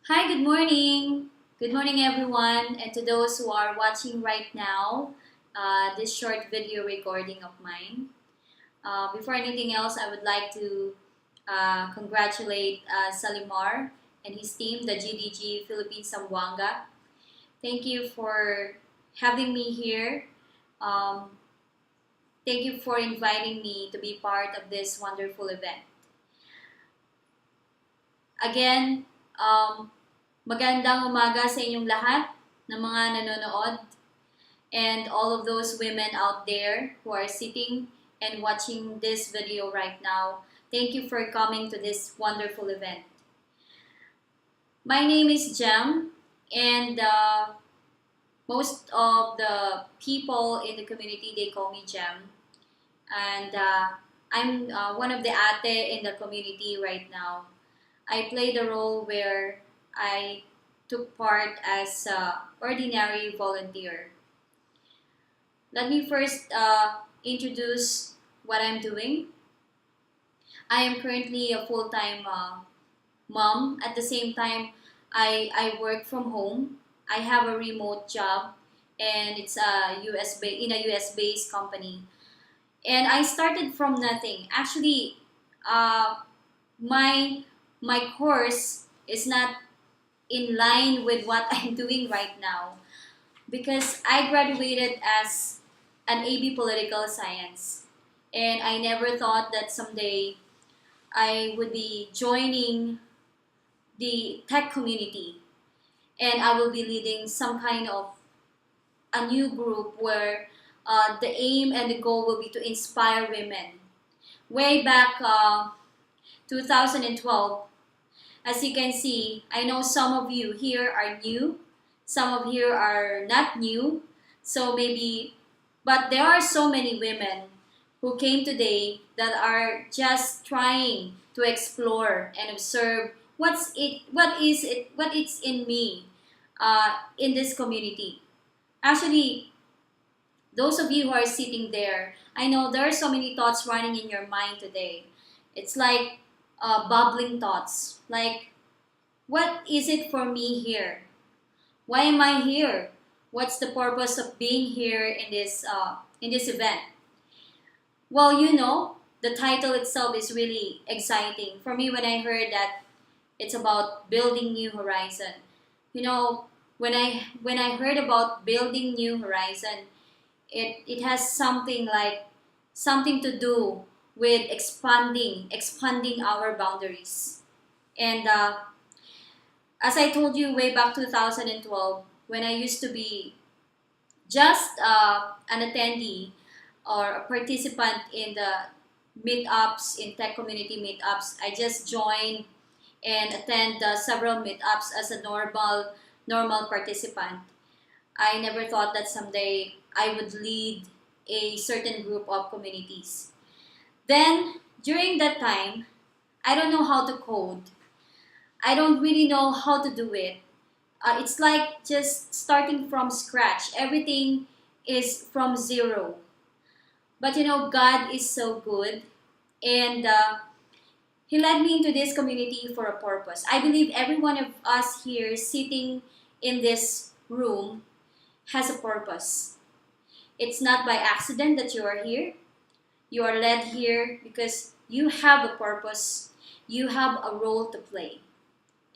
Hi, good morning. Good morning, everyone, and to those who are watching right now this short video recording of mine. Before anything else, I would like to congratulate Salimar and his team, the GDG Philippines Zamboanga. Thank you for having me here. Um, Thank you for inviting me to be part of this wonderful event. Again, magandang umaga sa inyong lahat ng mga nanonood and all of those women out there who are sitting and watching this video right now. Thank you for coming to this wonderful event. My name is Jem, and most of the people in the community, they call me Jem. And I'm one of the ate in the community right now. I play the role where I took part as an ordinary volunteer. Let me first introduce what I'm doing. I am currently a full-time mom. At the same time, I work from home. I have a remote job, and it's in a US based company. And I started from nothing. Actually, my my course is not in line with what I'm doing right now because I graduated as an AB Political Science, and I never thought that someday I would be joining the tech community and I will be leading some kind of a new group where the aim and the goal will be to inspire women. Way back 2012, as you can see, I know some of you here are new, some of you are not new, so maybe, but there are so many women who came today that are just trying to explore and observe what is in me in this community. Actually, those of you who are sitting there, I know there are so many thoughts running in your mind today. It's like bubbling thoughts, like what is it for me here? Why am I here? What's the purpose of being here in this event? Well, the title itself is really exciting for me when I heard that it's about building new horizon. You know, when I heard about building new horizon, it has something to do with expanding our boundaries. And as I told you way back 2012, when I used to be just an attendee or a participant in the meetups, in tech community meetups, I just joined and attend several meetups as a normal participant. I never thought that someday I would lead a certain group of communities. Then, during that time, I don't know how to code. I don't really know how to do it. It's like just starting from scratch. Everything is from zero. But God is so good, and He led me into this community for a purpose. I believe every one of us here sitting in this room has a purpose. It's not by accident that you are here. You are led here because you have a purpose. You have a role to play.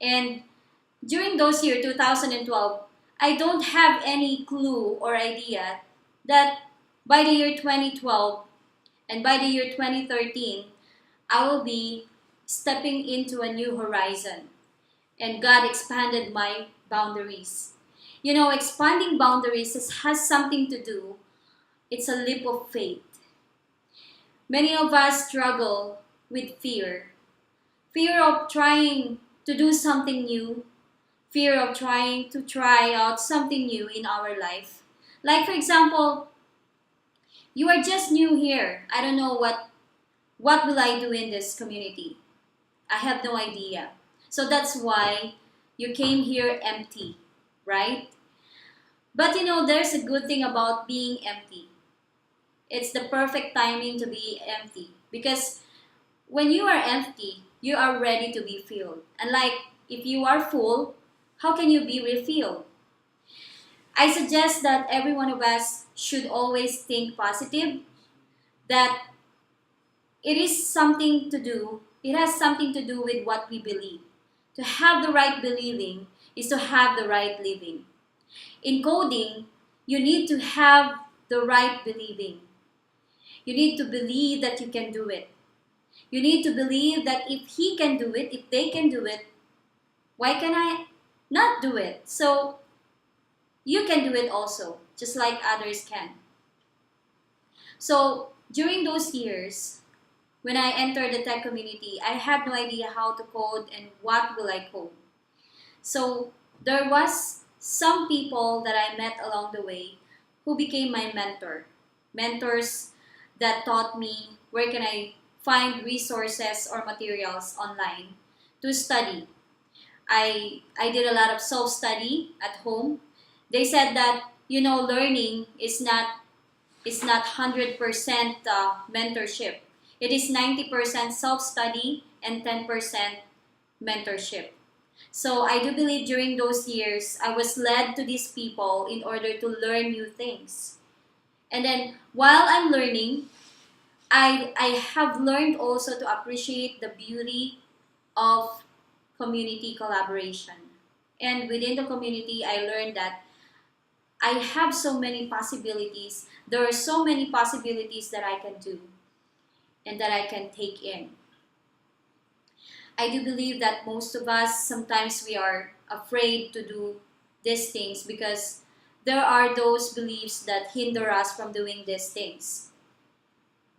And during those years, 2012, I don't have any clue or idea that by the year 2012 and by the year 2013, I will be stepping into a new horizon. And God expanded my boundaries. Expanding boundaries has something to do. It's a leap of faith. Many of us struggle with fear. Fear of trying to do something new. Fear of trying to try out something new in our life. Like for example, you are just new here. I don't know what will I do in this community. I have no idea. So that's why you came here empty, right? But there's a good thing about being empty. It's the perfect timing to be empty because when you are empty, you are ready to be filled. And like if you are full, how can you be refilled? I suggest that every one of us should always think positive, that it has something to do with what we believe. To have the right believing is to have the right living. In coding, you need to have the right believing. You need to believe that you can do it. You need to believe that if he can do it, if they can do it, why can I not do it? So you can do it also, just like others can. So during those years, when I entered the tech community, I had no idea how to code and what will I code. So there was some people that I met along the way who became my mentors that taught me where can I find resources or materials online to study. I did a lot of self-study at home. They said that learning is not 100% mentorship. It is 90% self-study and 10% mentorship. So I do believe during those years, I was led to these people in order to learn new things. And then while I'm learning, I have learned also to appreciate the beauty of community collaboration. And within the community, I learned that I have so many possibilities. There are so many possibilities that I can do and that I can take in. I do believe that most of us, sometimes we are afraid to do these things because there are those beliefs that hinder us from doing these things.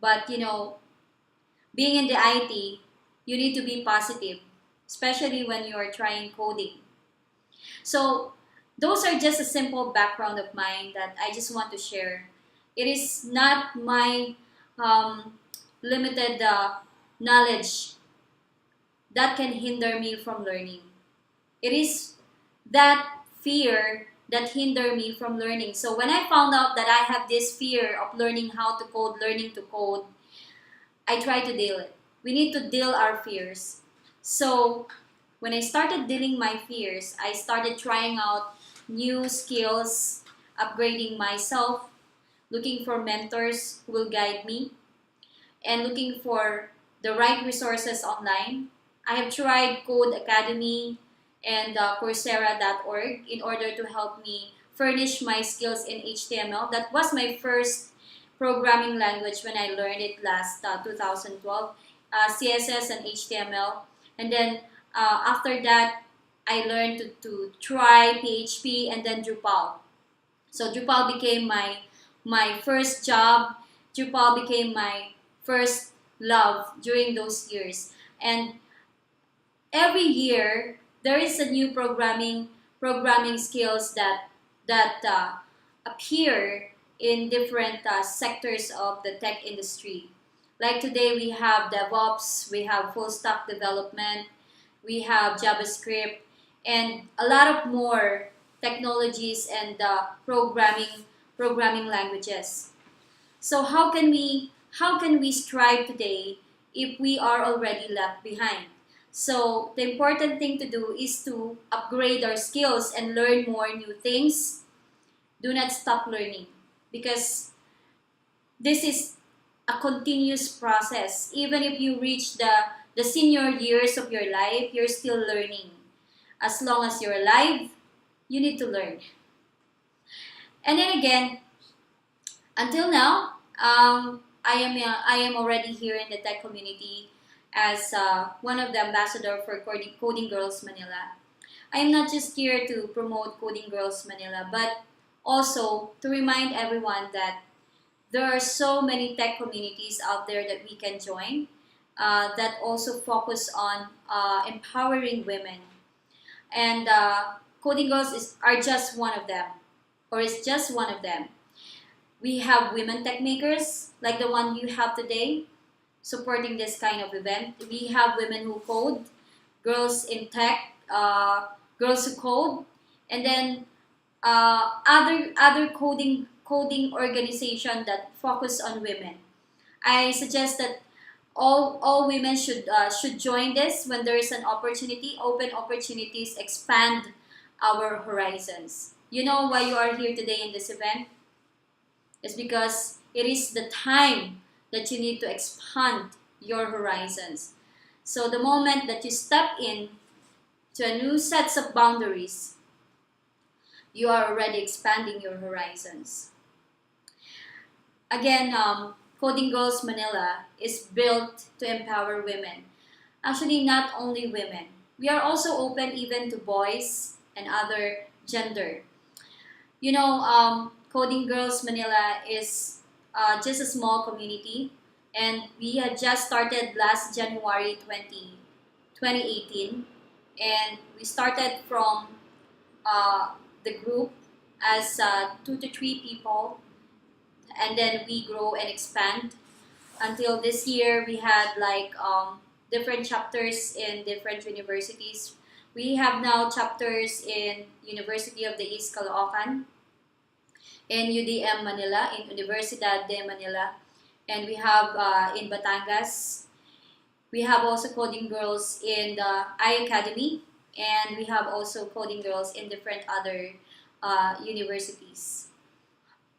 But being in the IT, you need to be positive, especially when you are trying coding. So those are just a simple background of mine that I just want to share. It is not my limited knowledge that can hinder me from learning. It is that fear that hinder me from learning. So when I found out that I have this fear of learning how to code, learning to code, I try to deal it. We need to deal our fears. So when I started dealing my fears, I started trying out new skills, upgrading myself, looking for mentors who will guide me, and looking for the right resources online. I have tried Code Academy and Coursera.org in order to help me furnish my skills in HTML. That was my first programming language when I learned it last 2012, CSS and HTML. And then after that, I learned to try PHP and then Drupal. So Drupal became my first job. Drupal became my first love during those years. And every year there is a new programming skills that appear in different sectors of the tech industry. Like today we have DevOps, we have full stack development, we have JavaScript, and a lot of more technologies and programming languages. So how can we strive today if we are already left behind? So the important thing to do is to upgrade our skills and learn more new things. Do not stop learning because this is a continuous process. Even if you reach the senior years of your life, you're still learning. As long as you're alive, you need to learn. And then again, until now, I am already here in the tech community as one of the ambassador for Coding Girls Manila. I am not just here to promote Coding Girls Manila, but also to remind everyone that there are so many tech communities out there that we can join that also focus on empowering women. And Coding Girls are just one of them, or is just one of them. We have women tech makers like the one you have today supporting this kind of event. We have women who code, girls in tech, girls who code, and then other coding organization that focus on women. I suggest that all women should join this when there is an opportunity. Open opportunities, expand our horizons. You know why you are here today in this event? It's because it is the time that you need to expand your horizons. So the moment that you step in to a new sets of boundaries, you are already expanding your horizons. Again, Coding Girls Manila is built to empower women. Actually, not only women. We are also open even to boys and other gender. You know, Coding Girls Manila is just a small community, and we had just started last January 2018, and we started from the group as 2 to 3 people, and then we grow and expand until this year. We had like different chapters in different universities. We have now chapters in University of the East Caloocan, in UDM Manila, in Universidad de Manila, and we have in Batangas. We have also coding girls in the I Academy, and we have also coding girls in different other universities.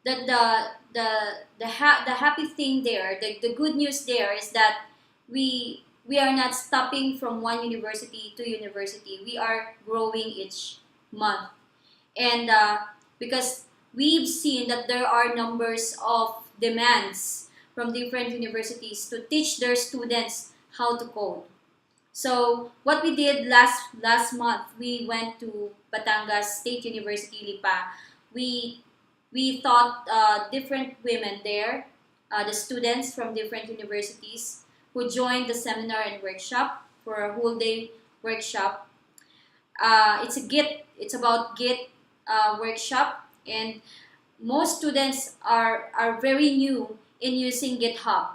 The happy thing there, the good news there is that we are not stopping from one university to university. We are growing each month, and because we've seen that there are numbers of demands from different universities to teach their students how to code. So what we did last month, we went to Batangas State University, Lipa. We we taught different women there, the students from different universities who joined the seminar and workshop for a whole day workshop. It's a Git. It's about Git workshop, and most students are very new in using GitHub.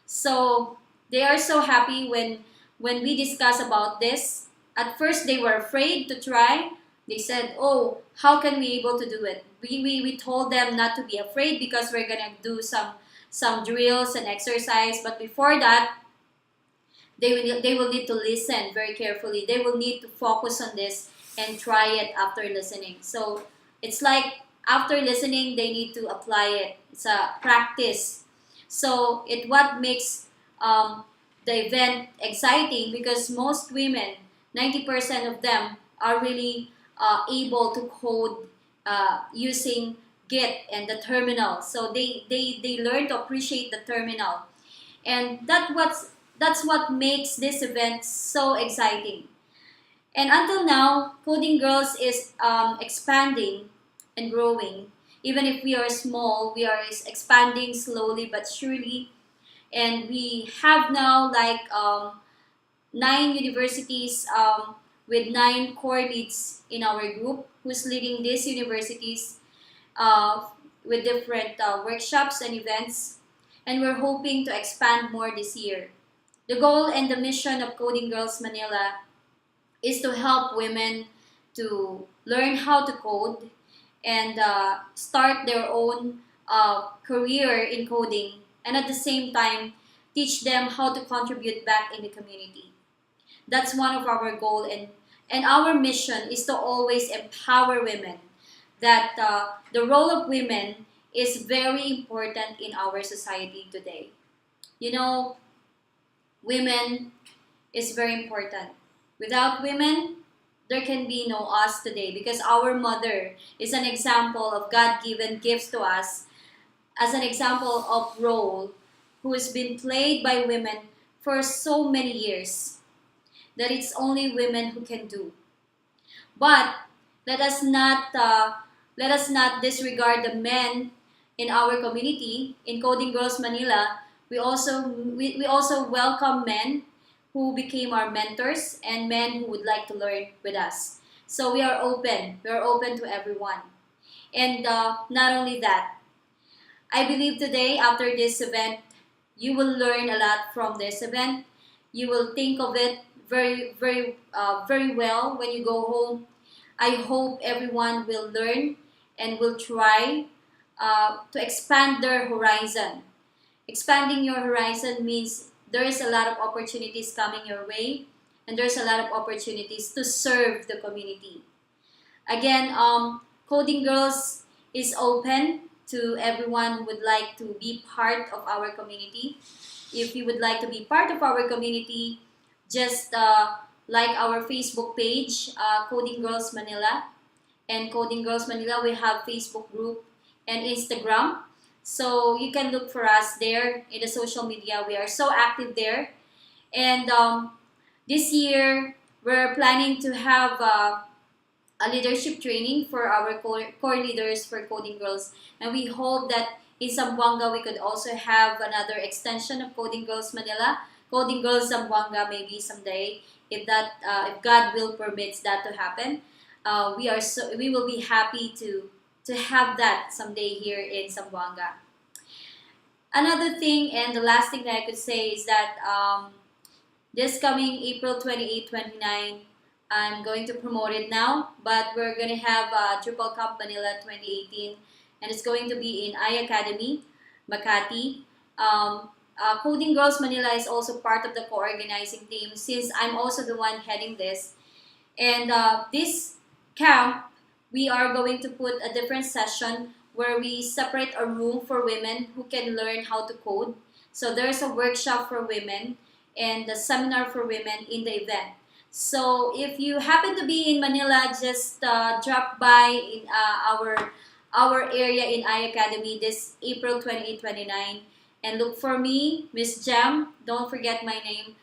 So they are so happy when we discuss about this. At first, they were afraid to try. They said, "Oh, how can we able to do it?" We told them not to be afraid because we're gonna do some drills and exercise. But before that, they will need to listen very carefully. They will need to focus on this and try it after listening. So it's like after listening, they need to apply it. It's a practice. So it what makes the event exciting because most women, 90% of them, are really able to code using Git and the terminal. So they learn to appreciate the terminal, and that's what makes this event so exciting. And until now, Coding Girls is expanding and growing. Even if we are small, we are expanding slowly but surely. And we have now like 9 universities with 9 core leads in our group who's leading these universities uh, with different workshops and events. And we're hoping to expand more this year. The goal and the mission of Coding Girls Manila is to help women to learn how to code and start their own career in coding, and at the same time teach them how to contribute back in the community. That's one of our goal, and our mission is to always empower women, that the role of women is very important in our society today. You know, women is very important. Without women, there can be no us today because our mother is an example of God-given gifts to us as an example of role who has been played by women for so many years that it's only women who can do. But let us not let us not disregard the men in our community. In Coding Girls Manila, we also welcome men who became our mentors and men who would like to learn with us. So we are open. We are open to everyone. And not only that, I believe today after this event, you will learn a lot from this event. You will think of it very well when you go home. I hope everyone will learn and will try to expand their horizon. Expanding your horizon means there is a lot of opportunities coming your way, and there's a lot of opportunities to serve the community. Again, Coding Girls is open to everyone who would like to be part of our community. If you would like to be part of our community, just like our Facebook page, Coding Girls Manila. And Coding Girls Manila, we have Facebook group and Instagram. So you can look for us there in the social media. We are so active there. And this year, we're planning to have a leadership training for our core leaders for Coding Girls. And we hope that in Zamboanga, we could also have another extension of Coding Girls Manila. Coding Girls Zamboanga maybe someday, if God will permits that to happen. We will be happy to have that someday here in Zamboanga. Another thing and the last thing that I could say is that this coming April 28, 29, I'm going to promote it now, but we're going to have Triple Cup Manila 2018, and it's going to be in iAcademy, Makati. Coding Girls Manila is also part of the co-organizing team since I'm also the one heading this. And this camp, we are going to put a different session where we separate a room for women who can learn how to code. So there's a workshop for women and a seminar for women in the event. So if you happen to be in Manila, just drop by in our area in iAcademy this April 28, 29 and look for me, Miss Jam. Don't forget my name.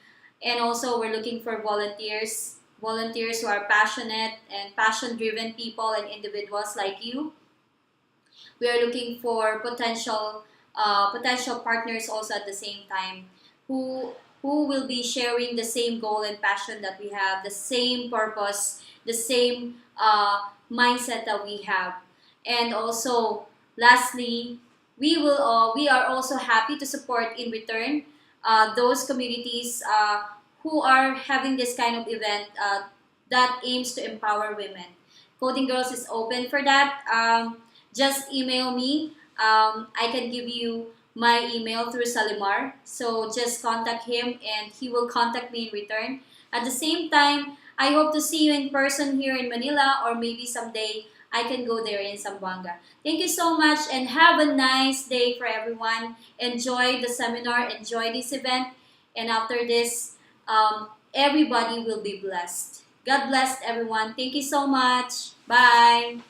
And also we're looking for volunteers who are passionate and passion-driven people and individuals like you. We are looking for potential partners also at the same time who will be sharing the same goal and passion that we have, the same purpose, the same mindset that we have. And also, lastly, we are also happy to support in return those communities who are having this kind of event that aims to empower women. Coding Girls is open for that. Just email me. I can give you my email through Salimar. So just contact him and he will contact me in return. At the same time, I hope to see you in person here in Manila or maybe someday I can go there in Zamboanga. Thank you so much and have a nice day for everyone. Enjoy the seminar, enjoy this event, and after this, everybody will be blessed. God bless everyone. Thank you so much. Bye!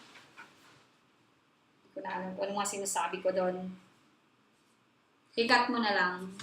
Hindi ko na alam kung ano nga sinasabi ko doon. Ikat mo na lang.